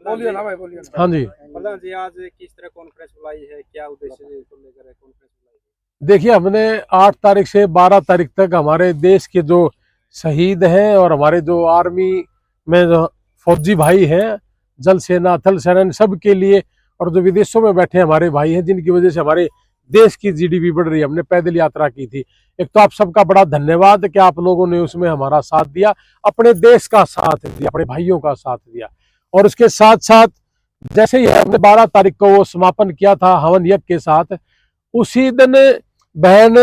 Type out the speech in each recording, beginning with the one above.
बोलिए ना भाई, बोलिए ना। हाँ जी, प्रधान जी, आज किस तरह कॉन्फ्रेंस बुलाई है, क्या उद्देश्य को लेकर कॉन्फ्रेंस बुलाई देखिए हमने 8 तारीख से 12 तारीख तक हमारे देश के जो शहीद हैं और हमारे जो आर्मी में जो फौजी भाई हैं, जल सेना, थल सेना, इन सब के लिए, और जो विदेशों में बैठे हमारे भाई हैं जिनकी वजह से हमारे देश की जीडीपी बढ़ रही है, हमने पैदल यात्रा की थी। एक तो आप सबका बड़ा धन्यवाद कि आप लोगों ने उसमें हमारा साथ दिया, अपने देश का साथ दिया, अपने भाइयों का साथ दिया। और उसके साथ साथ जैसे ही हमने 12 तारीख को वो समापन किया था हवन यज्ञ के साथ, उसी दिन बहन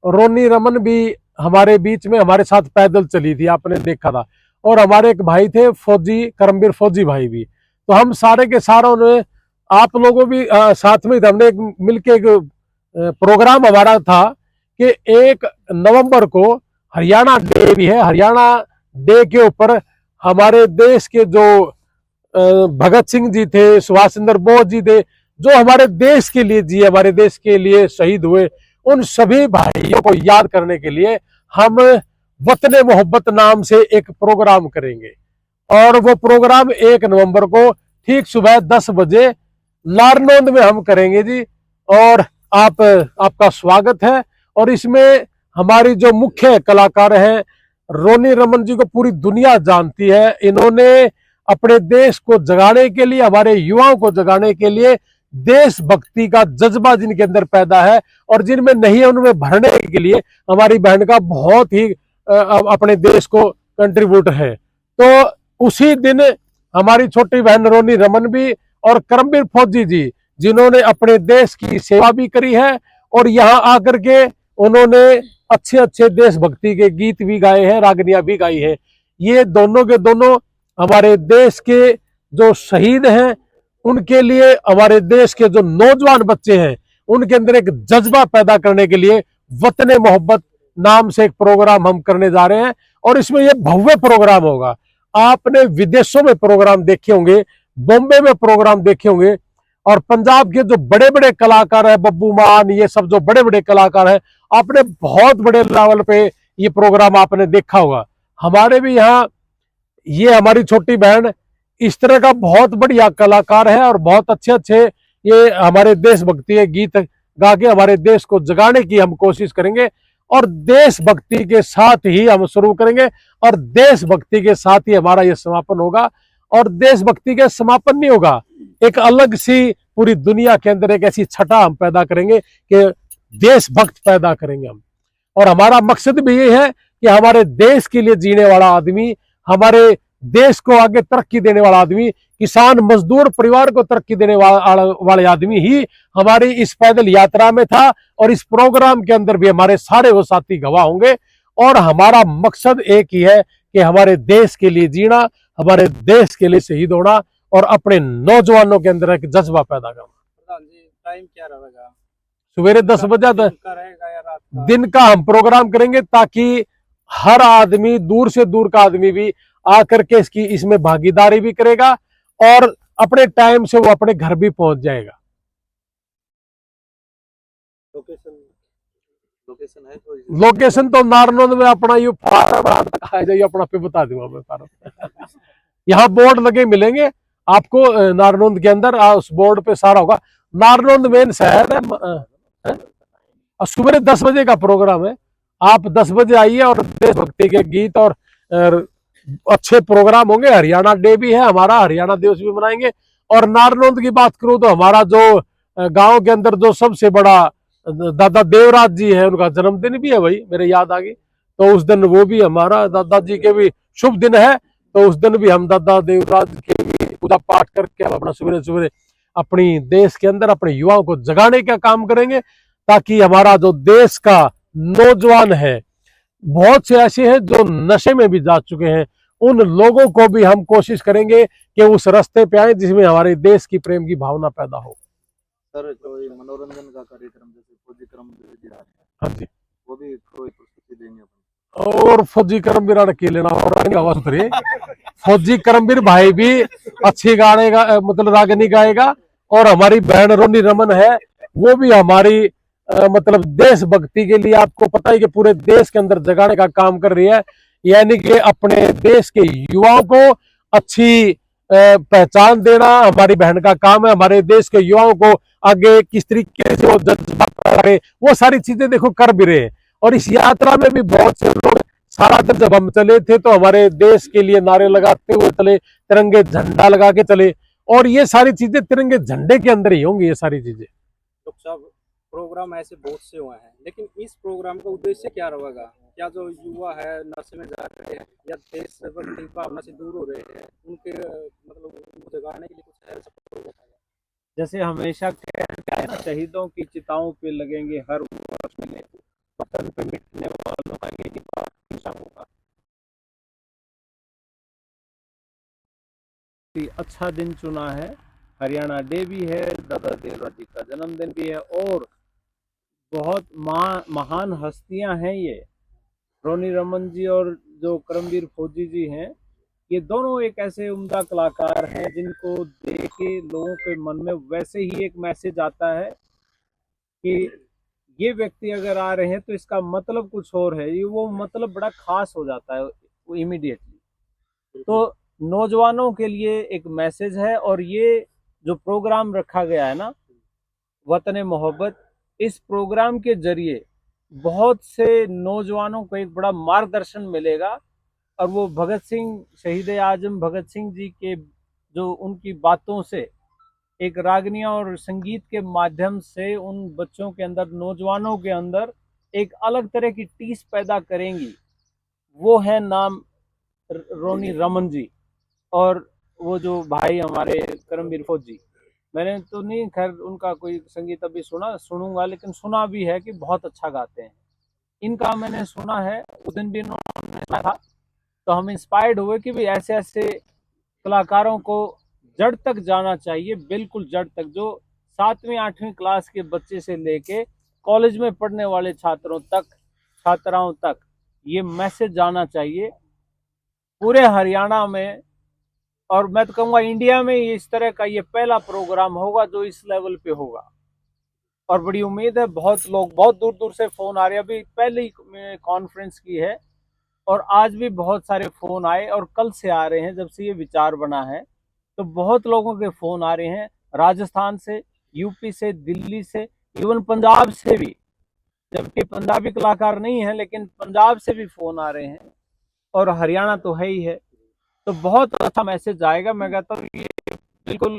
रोनी रमन भी हमारे बीच में हमारे साथ पैदल चली थी, आपने देखा था। और हमारे एक भाई थे फौजी, करमवीर फौजी भाई भी। तो हम सारे के सारों ने, आप लोगों भी साथ में, हमने एक मिलके एक प्रोग्राम हमारा था कि 1 नवंबर को हरियाणा डे भी है। हरियाणा डे के ऊपर हमारे देश के जो भगत सिंह जी थे, सुभाष चंद्र बोस जी थे, जो हमारे देश के लिए जिए, हमारे देश के लिए शहीद हुए, उन सभी भाइयों को याद करने के लिए हम वतन मोहब्बत नाम से एक प्रोग्राम करेंगे। और वो प्रोग्राम 1 नवंबर को ठीक सुबह 10 बजे नारनौंद में हम करेंगे जी। और आपका स्वागत है। और इसमें हमारी जो मुख्य कलाकार हैं, रोनी रमन जी को पूरी दुनिया जानती है। इन्होंने अपने देश को जगाने के लिए, हमारे युवाओं को जगाने के लिए देशभक्ति का जज्बा जिनके अंदर पैदा है और जिनमें नहीं है, उनमें भरने के लिए हमारी बहन का बहुत ही अपने देश को कंट्रीब्यूट है। तो उसी दिन हमारी छोटी बहन रोनी रमन भी और करमवीर फौजी जी, जिन्होंने अपने देश की सेवा भी करी है और यहाँ आकर के उन्होंने अच्छे अच्छे देशभक्ति के गीत भी गाए हैं, रागनियां भी गाई है। ये दोनों के दोनों हमारे देश के जो शहीद हैं, उनके लिए, हमारे देश के जो नौजवान बच्चे हैं, उनके अंदर एक जज्बा पैदा करने के लिए वतन मोहब्बत नाम से एक प्रोग्राम हम करने जा रहे हैं। और इसमें ये भव्य प्रोग्राम होगा। आपने विदेशों में प्रोग्राम देखे होंगे, बॉम्बे में प्रोग्राम देखे होंगे, और पंजाब के जो बड़े बड़े कलाकार हैं, बब्बू मान, ये सब जो बड़े बड़े कलाकार हैं, आपने बहुत बड़े लेवल पे ये प्रोग्राम आपने देखा होगा। हमारे भी यहाँ, ये हमारी छोटी बहन इस तरह का बहुत बढ़िया कलाकार है और बहुत अच्छे अच्छे ये हमारे देशभक्ति के गीत गा के हमारे देश को जगाने की हम कोशिश करेंगे। और देशभक्ति के साथ ही हम शुरू करेंगे और देशभक्ति के साथ ही हमारा ये समापन होगा। और देशभक्ति के समापन नहीं होगा, एक अलग सी पूरी दुनिया के अंदर एक ऐसी छटा हम पैदा करेंगे कि देशभक्त पैदा करेंगे हम। और हमारा मकसद भी ये है कि हमारे देश के लिए जीने वाला आदमी, हमारे देश को आगे तरक्की देने वाला आदमी, किसान मजदूर परिवार को तरक्की देने वाले आदमी ही हमारी इस पैदल यात्रा में था। और इस प्रोग्राम के अंदर भी हमारे सारे वो साथी गवाह होंगे। और हमारा मकसद एक ही है कि हमारे देश के लिए जीना, हमारे देश के लिए शहीद होना और अपने नौजवानों के अंदर एक जज्बा पैदा करना। प्रधान जी, टाइम क्या रहेगा? सवेरे 10 बजे रहेगा या रात का? दिन का हम प्रोग्राम करेंगे, ताकि हर आदमी, दूर से दूर का आदमी भी आकर के इसमें भागीदारी भी करेगा और अपने टाइम से वो अपने घर भी पहुंच जाएगा। लोकेशन तो नारनौंद में अपना ये फार्म आ जाइए, अपना पे बता दूंगा मैं फार्म। यहाँ बोर्ड लगे मिलेंगे आपको नारनौंद के अंदर, उस बोर्ड पे सारा होगा। नारनौंद मेन शहर है। और सुबह 10 बजे का प्रोग्राम है। आप 10 बजे आइए और देशभक्ति के गीत और अच्छे प्रोग्राम होंगे। हरियाणा डे भी है हमारा, हरियाणा दिवस भी मनाएंगे। और नारनौंद की बात करूं तो हमारा जो गांव के अंदर जो सबसे बड़ा दादा देवराज जी है, उनका जन्मदिन भी है भाई, मेरे याद आ गई। तो उस दिन वो भी हमारा दादाजी के भी शुभ दिन है। तो उस दिन भी हम दादा देवराज के भी पूजा पाठ करके हम अपना सवेरे सवेरे अपनी देश के अंदर अपने युवाओं को जगाने का काम करेंगे, ताकि हमारा जो देश का नौजवान है, बहुत से ऐसे हैं जो नशे में भी जा चुके हैं, उन लोगों को भी हम कोशिश करेंगे कि उस रास्ते पे आए जिसमें हमारे देश की प्रेम की भावना पैदा हो। सर, जो ये मनोरंजन का कार्यक्रम जैसे फौजी करमवीर, हाँ जी, वो भी कोई प्रस्तुति देंगे अपन? और फौजी करमवीर अकेले ना, और फौजी करमवीर भाई भी अच्छी गाने का मतलब रागनी गाएगा। और हमारी बहन रोनी रमन है, वो भी हमारी मतलब देशभक्ति के लिए, आपको पता है कि पूरे देश के अंदर जगाने का काम कर रही है। यानी कि अपने देश के युवाओं को अच्छी पहचान देना हमारी बहन का काम है। हमारे देश के युवाओं को आगे किस तरीके से वो जज्बा करे, वो सारी चीजें देखो कर भी रहे हैं। और इस यात्रा में भी बहुत से लोग, सारा दिन जब हम चले थे तो हमारे देश के लिए नारे लगाते हुए चले, तिरंगे झंडा लगा के चले, और ये सारी चीजें तिरंगे झंडे के अंदर ही होंगी ये सारी चीजें। डॉक्टर साहब, प्रोग्राम ऐसे बहुत से हुए हैं, लेकिन इस प्रोग्राम का उद्देश्य क्या रहेगा? क्या जो युवा है नशे में जा रहे हैं या देशभक्ति की भावना से दूर हो रहे हैं, उनके मतलब उनको जगाने के लिए कुछ ऐसा प्रोग्राम है? जैसे हमेशा कहते हैं ना, शहीदों की चिताओं पे लगेंगे हर वर्ष में, वतन पे मिटने वालों का ये निशान होगा। अच्छा दिन चुना है, हरियाणा डे भी है, दादा देवरा जी का जन्मदिन भी है, और बहुत महान हस्तियां हैं ये, रोनी रमन जी और जो करमवीर फौजी जी हैं, ये दोनों एक ऐसे उम्दा कलाकार हैं जिनको देख के लोगों के मन में वैसे ही एक मैसेज आता है कि ये व्यक्ति अगर आ रहे हैं तो इसका मतलब कुछ और है, ये वो मतलब बड़ा खास हो जाता है वो इमीडिएटली। तो नौजवानों के लिए एक मैसेज है, और ये जो प्रोग्राम रखा गया है ना, वतन मोहब्बत, इस प्रोग्राम के जरिए बहुत से नौजवानों को एक बड़ा मार्गदर्शन मिलेगा, और वो भगत सिंह, शहीद आजम भगत सिंह जी के जो उनकी बातों से एक रागनियां और संगीत के माध्यम से उन बच्चों के अंदर, नौजवानों के अंदर एक अलग तरह की टीस पैदा करेंगी। वो है नाम रोनी रमन जी, और वो जो भाई हमारे करमवीर फौजी, मैंने तो नहीं खैर उनका कोई संगीत अभी सुनूंगा, लेकिन सुना भी है कि बहुत अच्छा गाते हैं। इनका मैंने सुना है, उस दिन भी इन्होंने सुना था, तो हम इंस्पायर्ड हुए कि भाई ऐसे ऐसे कलाकारों को जड़ तक जाना चाहिए, बिल्कुल जड़ तक, जो 7वीं 8वीं क्लास के बच्चे से लेके कॉलेज में पढ़ने वाले छात्रों तक, छात्राओं तक ये मैसेज जाना चाहिए पूरे हरियाणा में। और मैं तो कहूँगा इंडिया में इस तरह का ये पहला प्रोग्राम होगा जो इस लेवल पे होगा, और बड़ी उम्मीद है। बहुत लोग बहुत दूर दूर से फोन आ रहे हैं, अभी पहली कॉन्फ्रेंस की है, और आज भी बहुत सारे फोन आए, और कल से आ रहे हैं जब से ये विचार बना है, तो बहुत लोगों के फोन आ रहे हैं, राजस्थान से, यूपी से, दिल्ली से, इवन पंजाब से भी, जबकि पंजाबी कलाकार नहीं है लेकिन पंजाब से भी फोन आ रहे हैं, और हरियाणा तो है ही है। तो बहुत अच्छा मैसेज आएगा। मैं कहता हूँ ये बिल्कुल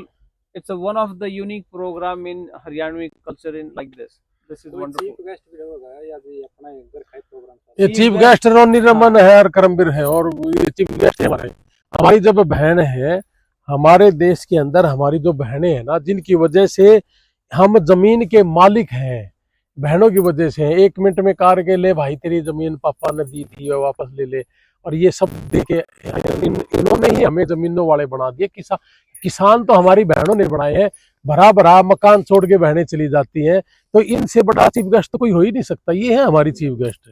it's one of the unique program in Haryanvi culture in like this is wonderful. Chief guest भी रहेगा या ये अपना घर का प्रोग्राम? ये चीफ गेस्ट रोनी रमन है और करमवीर है, और ये चीफ गेस्ट है हमारे। हमारी जब बहन है, हमारे देश के अंदर हमारी जो बहनें हैं ना, जिनकी वजह से हम जमीन के मालिक हैं, बहनों की वजह से। 1 मिनट में कार के ले भाई तेरी जमीन पापा ने दी थी वो वापस ले ले, और ये सब देके इन्होंने ही हमें जमीनों वाले बना दिए। किसान तो हमारी बहनों ने बनाए हैं, भरा भरा मकान छोड़ के बहनें चली जाती हैं। तो इनसे बड़ा चीफ गेस्ट तो कोई हो ही नहीं सकता, ये है हमारी चीफ गेस्ट।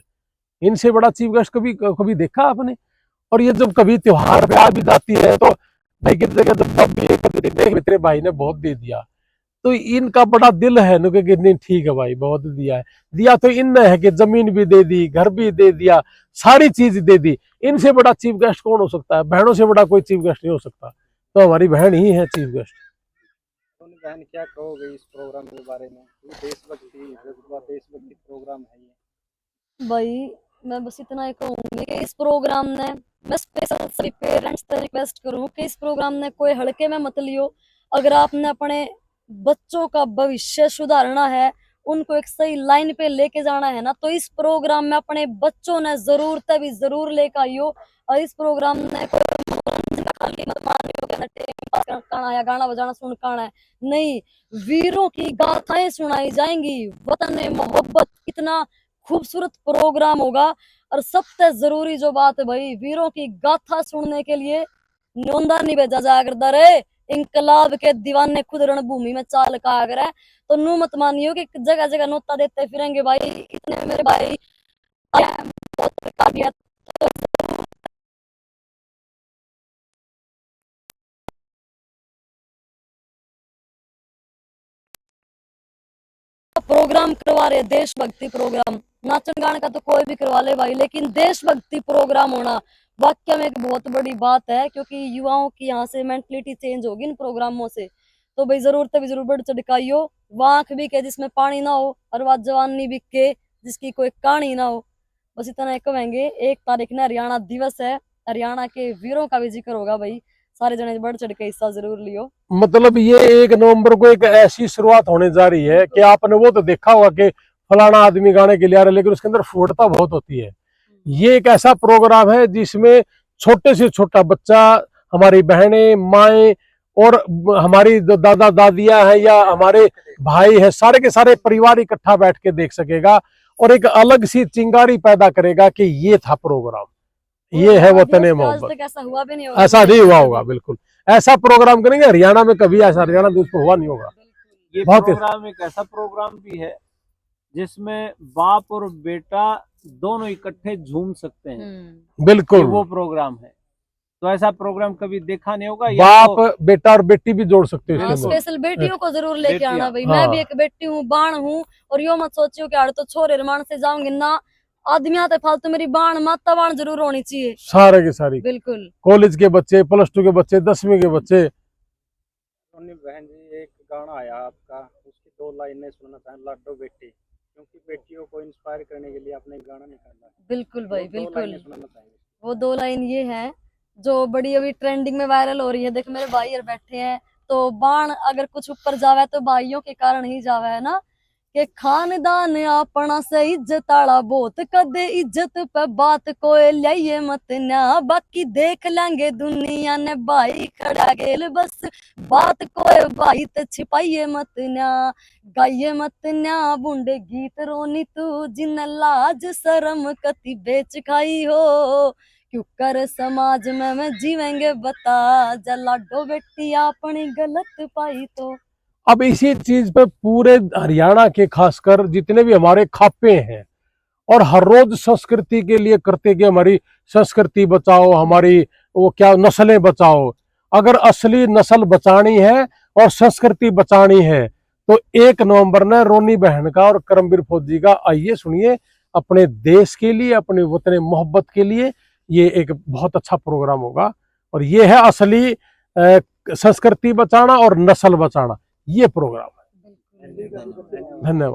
इनसे बड़ा चीफ गेस्ट कभी कभी देखा आपने? और ये जब कभी त्योहार पे आ भी जाती है तो भाई की जगह जब भी देख तेरे भाई ने बहुत दे दिया, तो इनका बड़ा दिल है न कि नहीं ठीक है भाई बहुत दिया है। दिया तो इनने है कि जमीन भी दे दी, घर भी दे दिया, सारी चीज दे दी। इनसे बड़ा चीफ गेस्ट कौन हो सकता है? बहनों से बड़ा कोई चीफ गेस्ट नहीं हो सकता, तो हमारी बहन ही है चीफ गेस्ट। बहन, क्या कहोगे इस प्रोग्राम के बारे में? देशभक्ति प्रोग्राम है ये। भाई मैं बस इतना ही कहूंगी कि इस प्रोग्राम ने, मैं स्पेशल सभी पेरेंट्स से रिक्वेस्ट करूं कि इस प्रोग्राम ने कोई हल्के में मत लियो। अगर आपने अपने बच्चों का भविष्य सुधारना है, उनको एक सही लाइन पे लेके जाना है ना, तो इस प्रोग्राम में अपने बच्चों ने जरूर तभी जरूर लेकर आइयो। और इस प्रोग्राम ने कोई मनोरंजन का खाली मत मानियो कि टाइम पास करना या गाना बजाना सुन करना है, नहीं। वीरों की गाथाएं सुनाई जाएंगी, वतन मोहब्बत, इतना खूबसूरत प्रोग्राम होगा। और सबसे जरूरी जो बात है भाई, वीरों की गाथा सुनने के लिए नोंदा नहीं भेजा जा करता रे, इंकलाब के दीवाने खुद रणभूमि में चाल का आगर है। तो नू मत मानियो कि जगह जगह नोता देते फिरेंगे भाई, इतने मेरे भाई बहुत काबिलियत। प्रोग्राम करवा रहे देशभक्ति प्रोग्राम, नाचन गाने का तो कोई भी करवा ले भाई, लेकिन देशभक्ति प्रोग्राम होना वाकई में एक बहुत बड़ी बात है, क्योंकि युवाओं की यहाँ से मेंटलिटी चेंज होगी इन प्रोग्रामों से। तो भाई जरूरत भी जरूर बढ़ चढ़काइयो, वाख भी के जिसमें पानी ना हो, और वह जवानी भी के जिसकी कोई कहानी ना हो। बस इतना ही कहेंगे। 1 तारीख ने हरियाणा दिवस है, हरियाणा के वीरों का भी जिक्र होगा भाई, सारे जने बढ़ चढ़ के हिस्सा जरूर लियो। मतलब ये 1 नवंबर को एक ऐसी शुरुआत होने जा रही है कि आपने वो तो देखा होगा कि फलाना आदमी गाने के लिए आ रहा है, लेकिन उसके अंदर फूटता बहुत होती है। ये एक ऐसा प्रोग्राम है जिसमें छोटे से छोटा बच्चा, हमारी बहनें, माएं और हमारी जो दादा दादियां हैं या हमारे भाई है, सारे के सारे परिवार इकट्ठा बैठ के देख सकेगा और एक अलग सी चिंगारी पैदा करेगा कि ये था प्रोग्राम, ये है वतन मोहब्बत। तक ऐसा हुआ भी नहीं होगा, ऐसा नहीं हुआ होगा, बिल्कुल ऐसा प्रोग्राम करेंगे हरियाणा में, कभी ऐसा हरियाणा दिवस पर हुआ नहीं होगा। ये बहुत प्रोग्राम एक ऐसा प्रोग्राम भी है जिसमें बाप और बेटा दोनों इकट्ठे झूम सकते हैं। बिल्कुल ये वो प्रोग्राम है। तो ऐसा प्रोग्राम कभी देखा नहीं होगा। बाप बेटा और बेटी भी जोड़ सकते हो इसके अंदर। स्पेशल बेटियों को जरूर लेके आना भाई। हाँ। मैं भी एक बेटी हूँ, बाण हूँ, और यो मत सोचियो कि आड़ तो छोरे रमान से जाऊंगी ना, आदमी आते फालतू मेरी बाण माता बाण जरूर होनी चाहिए, सारे के सारी, बिल्कुल। कॉलेज के बच्चे, +2 के बच्चे, 10वीं के बच्चे। रोनी बहन जी, एक गाना आया आपका, उसकी 2 लाइनें सुनना चाहें, लाडो बेटी, क्योंकि बेटियों को इंस्पायर करने के लिए आपने गाना निकाला है। बिल्कुल भाई, वो 2 बिल्कुल। लाइनें सुनाना चाहेंगे। वो 2 लाइन ये है जो बड़ी अभी ट्रेंडिंग में वायरल हो रही है। देख मेरे भाई यार बैठे हैं, तो बाण अगर कुछ ऊपर जावे तो भाइयों के कारण ही जावे, है ना। कि खानदान अपना से इज्जत आला बहुत, कदे इज्जत पे बात कोई लिये मत ना, बाकी देख लेंगे दुनिया ने भाई खड़ा गेल, बस बात कोई भाई ते छिपाइए मत ना, गाइए मत ना बूंदे गीत रोनी तू, जिन लाज शर्म कति बेच खाई हो, क्यों कर समाज में जीवेंगे बता, जलाडो बेटी अपनी गलत पाई तो। अब इसी चीज पे पूरे हरियाणा के खासकर जितने भी हमारे खापे हैं और हर रोज संस्कृति के लिए करते कि हमारी संस्कृति बचाओ, हमारी वो क्या नस्लें बचाओ। अगर असली नस्ल बचानी है और संस्कृति बचानी है तो 1 नवंबर ने रोनी बहन का और करमवीर फौजी का, आइए सुनिए, अपने देश के लिए, अपने वतन मोहब्बत के लिए ये एक बहुत अच्छा प्रोग्राम होगा। और ये है असली संस्कृति बचाना और नस्ल बचाना, ये प्रोग्राम है। धन्यवाद।